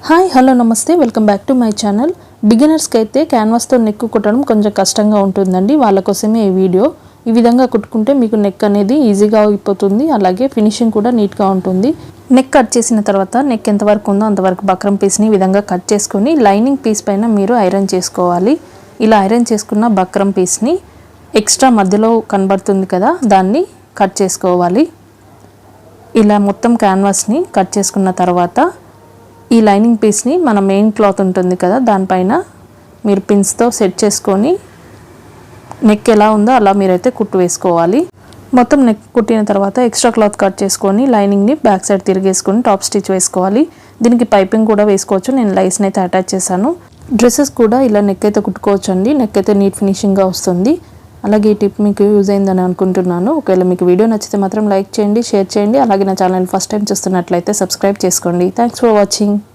Hi hello నమస్తే welcome back to my channel. బిగినర్స్కి అయితే క్యాన్వాస్తో నెక్ కుట్టడం కొంచెం కష్టంగా ఉంటుందండి. వాళ్ళ కోసమే ఈ వీడియో. ఈ విధంగా కుట్టుకుంటే మీకు నెక్ అనేది ఈజీగా అయిపోతుంది, అలాగే ఫినిషింగ్ కూడా నీట్గా ఉంటుంది. నెక్ కట్ చేసిన తర్వాత నెక్ ఎంతవరకు ఉందో అంతవరకు బక్రం పీస్ని ఈ విధంగా కట్ చేసుకొని లైనింగ్ పీస్ పైన మీరు ఐరన్ చేసుకోవాలి. ఇలా ఐరన్ చేసుకున్న బక్రం పీస్ని ఎక్స్ట్రా మధ్యలో కనబడుతుంది కదా, దాన్ని కట్ చేసుకోవాలి. ఇలా మొత్తం క్యాన్వాస్ని కట్ చేసుకున్న తర్వాత ఈ లైనింగ్ పీస్ని మన మెయిన్ క్లాత్ ఉంటుంది కదా, దానిపైన మీరు పిన్స్తో సెట్ చేసుకొని నెక్ ఎలా ఉందో అలా మీరైతే కుట్టు వేసుకోవాలి. మొత్తం నెక్ కుట్టిన తర్వాత ఎక్స్ట్రా క్లాత్ కట్ చేసుకొని లైనింగ్ని బ్యాక్ సైడ్ తిరిగేసుకొని టాప్ స్టిచ్ వేసుకోవాలి. దీనికి పైపింగ్ కూడా వేసుకోవచ్చు. నేను లైస్ని అయితే అటాచ్ చేశాను. డ్రెస్సెస్ కూడా ఇలా నెక్ అయితే కుట్టుకోవచ్చు అండి. నెక్ అయితే నీట్ ఫినిషింగ్గా వస్తుంది. అలాగే ఈ టిప్ మీకు యూజ్ అయిందని అనుకుంటున్నాను. ఒకవేళ మీకు వీడియో నచ్చితే మాత్రం లైక్ చేయండి, షేర్ చేయండి. అలాగే నా ఛానల్ ఫస్ట్ టైం చూస్తున్నట్లయితే సబ్స్క్రైబ్ చేసుకోండి. Thanks for watching.